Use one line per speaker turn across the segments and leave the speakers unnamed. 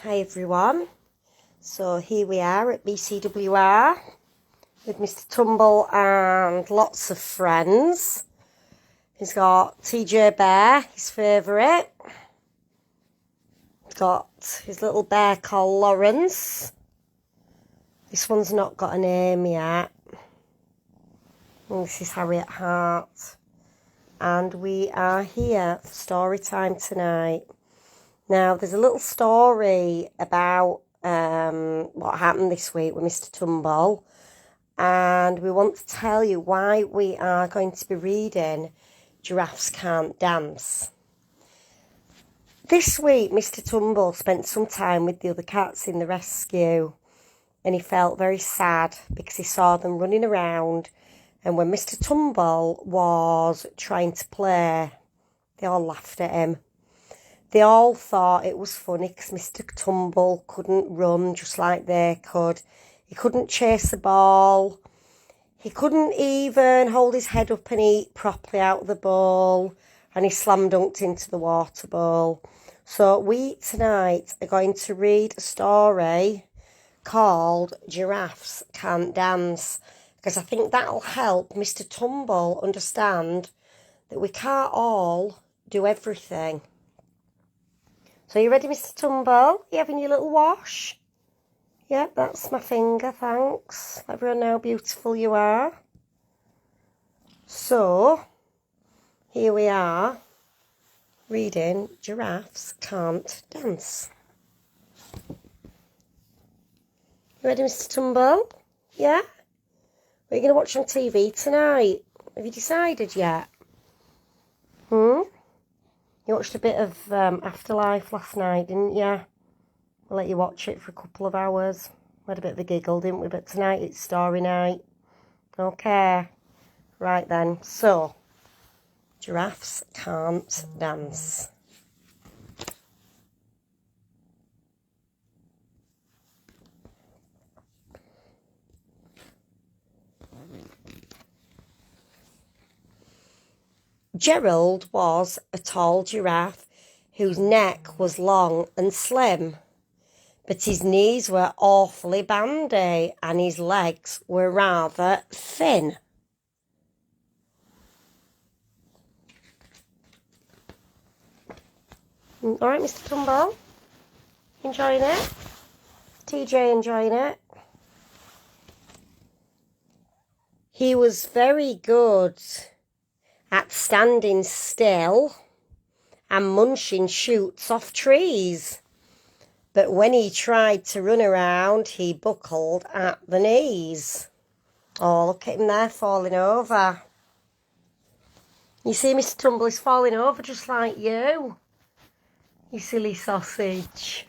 Hi everyone, so here we are at BCWR with Mr. Tumble and lots of friends. He's got TJ Bear, his favourite. He's got his little bear called Lawrence. This one's not got a name yet. And this is Harriet Hart. And we are here for story time tonight. Now, there's a little story about what happened this week with Mr. Tumble, and we want to tell you why we are going to be reading Giraffes Can't Dance. This week, Mr. Tumble spent some time with the other cats in the rescue, and he felt very sad because he saw them running around, and when Mr. Tumble was trying to play, they all laughed at him. They all thought it was funny because Mr. Tumble couldn't run just like they could. He couldn't chase the ball. He couldn't even hold his head up and eat properly out of the bowl. And he slam dunked into the water bowl. So we tonight are going to read a story called Giraffes Can't Dance. Because I think that'll help Mr. Tumble understand that we can't all do everything. So you ready, Mr. Tumble? You having your little wash? Yep, that's my finger, thanks. Let everyone know how beautiful you are. So, here we are, reading Giraffes Can't Dance. You ready, Mr. Tumble? Yeah? What are you going to watch on TV tonight? Have you decided yet? You watched a bit of Afterlife last night, didn't you? I'll let you watch it for a couple of hours. We had a bit of a giggle, didn't we? But tonight it's story night. Okay. Right then. So, Giraffes Can't Dance. Gerald was a tall giraffe whose neck was long and slim, but his knees were awfully bandy and his legs were rather thin. All right, Mr. Tumble, enjoying it? TJ enjoying it? He was very good at standing still and munching shoots off trees. But when he tried to run around, he buckled at the knees. Oh, look at him there, falling over. You see, Mr. Tumble is falling over just like you. You silly sausage.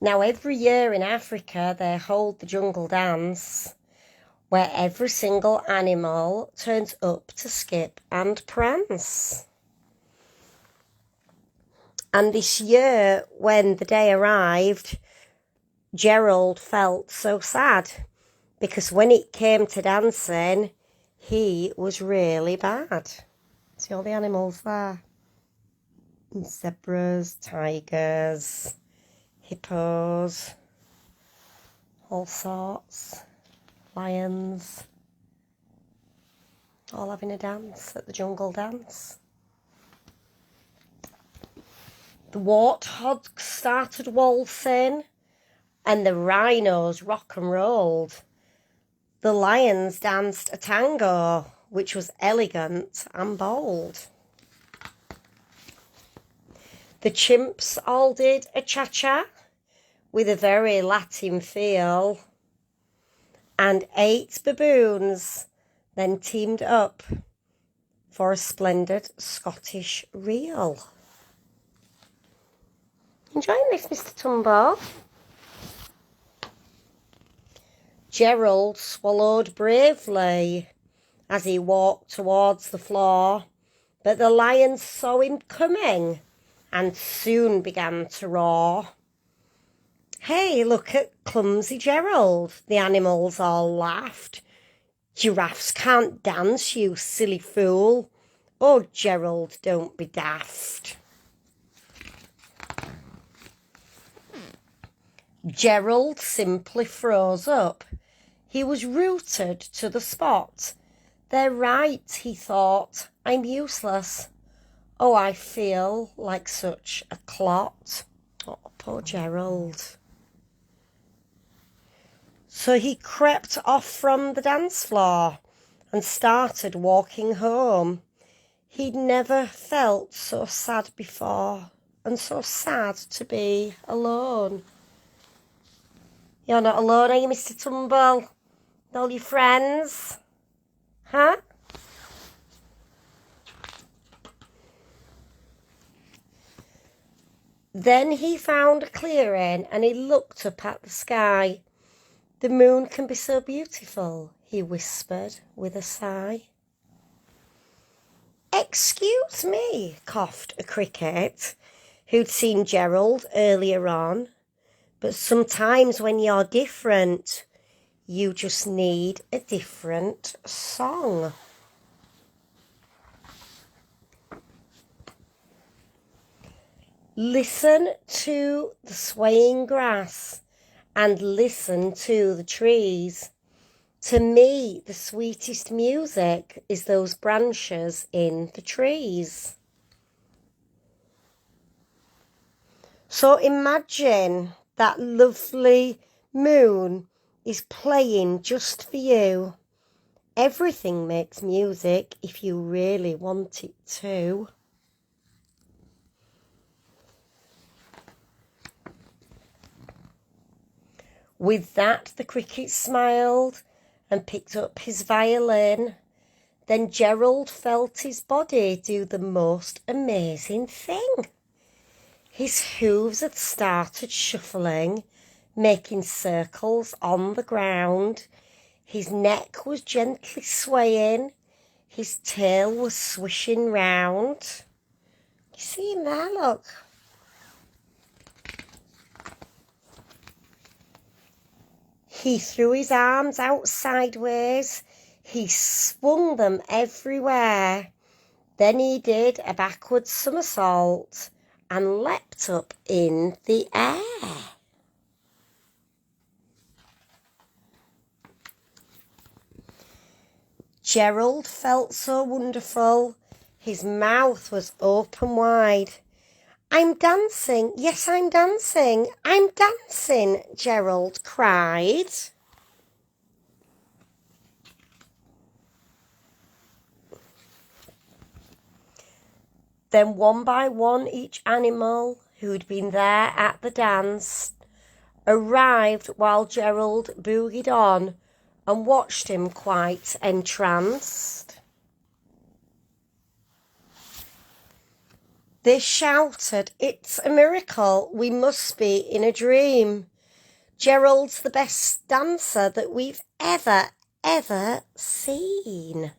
Now, every year in Africa, they hold the jungle dance, where every single animal turns up to skip and prance. And this year, when the day arrived, Gerald felt so sad because when it came to dancing, he was really bad. See all the animals there? Zebras, tigers, hippos, all sorts. Lions, all having a dance at the jungle dance. The warthogs started waltzing and the rhinos rock and rolled. The lions danced a tango, which was elegant and bold. The chimps all did a cha-cha with a very Latin feel. And 8 baboons then teamed up for a splendid Scottish reel. Enjoying this, Mr. Tumble? Gerald swallowed bravely as he walked towards the floor, but the lions saw him coming and soon began to roar. Hey, look at clumsy Gerald, the animals all laughed. Giraffes can't dance, you silly fool. Oh, Gerald, don't be daft. Gerald simply froze up. He was rooted to the spot. They're right, he thought. I'm useless. Oh, I feel like such a clot. Oh, poor Gerald. So he crept off from the dance floor and started walking home. He'd never felt so sad before, and so sad to be alone. You're not alone, are you, Mr. Tumble? With all your friends? Huh? Then he found a clearing and he looked up at the sky. The moon can be so beautiful, he whispered with a sigh. Excuse me, coughed a cricket who'd seen Gerald earlier on, but sometimes when you're different, you just need a different song. Listen to the swaying grass and listen to the trees. To me, the sweetest music is those branches in the trees. So imagine that lovely moon is playing just for you. Everything makes music if you really want it to. With that, the cricket smiled and picked up his violin. Then Gerald felt his body do the most amazing thing. His hooves had started shuffling, making circles on the ground. His neck was gently swaying. His tail was swishing round. You see him there, look. He threw his arms out sideways. He swung them everywhere. Then he did a backward somersault and leapt up in the air. Gerald felt so wonderful. His mouth was open wide. I'm dancing, yes, I'm dancing, I'm dancing, Gerald cried. Then one by one each animal who'd been there at the dance arrived while Gerald boogied on and watched him quite entranced. They shouted, "It's a miracle, we must be in a dream. Gerald's the best dancer that we've ever seen."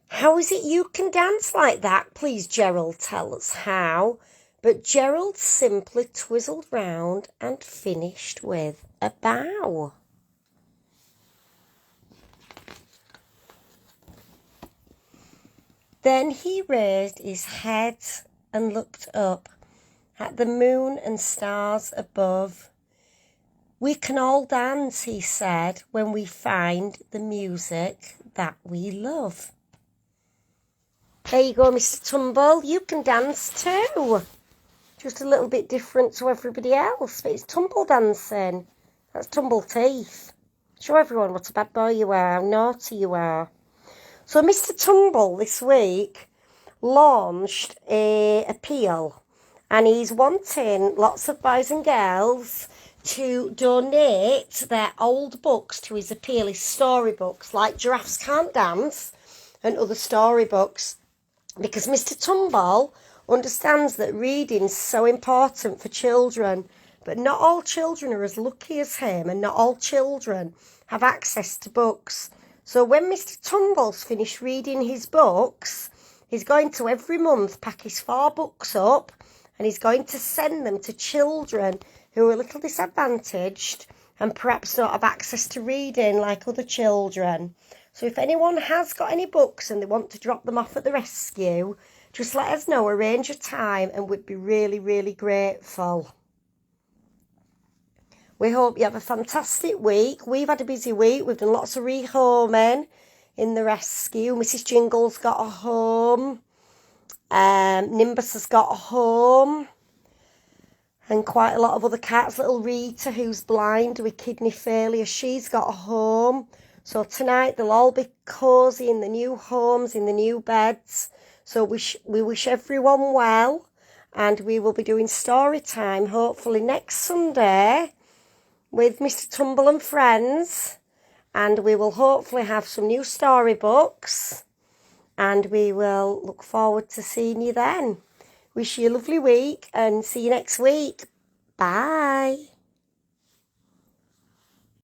How is it you can dance like that? Please, Gerald, tell us how. But Gerald simply twizzled round and finished with a bow. Then he raised his head and looked up at the moon and stars above. We can all dance, he said, when we find the music that we love. There you go, Mr. Tumble. You can dance too. Just a little bit different to everybody else, but it's tumble dancing. That's tumble teeth. Show everyone what a bad boy you are, how naughty you are. So Mr. Tumble this week launched an appeal, and he's wanting lots of boys and girls to donate their old books to his appeal, his storybooks, like Giraffes Can't Dance and other storybooks, because Mr. Tumble understands that reading is so important for children, but not all children are as lucky as him, and not all children have access to books. So when Mr. Tumble's finished reading his books, he's going to every month pack his 4 books up, and he's going to send them to children who are a little disadvantaged and perhaps don't have access to reading like other children. So if anyone has got any books and they want to drop them off at the rescue, just let us know, arrange a time, and we'd be really, really grateful. We hope you have a fantastic week. We've had a busy week. We've done lots of rehoming in the rescue. Mrs. Jingle's got a home. Nimbus has got a home. And quite a lot of other cats. Little Rita, who's blind with kidney failure, she's got a home. So tonight they'll all be cosy in the new homes, in the new beds. So we wish everyone well. And we will be doing story time hopefully next Sunday with Mr. Tumble and friends. And we will hopefully have some new storybooks. And we will look forward to seeing you then. Wish you a lovely week and see you next week. Bye.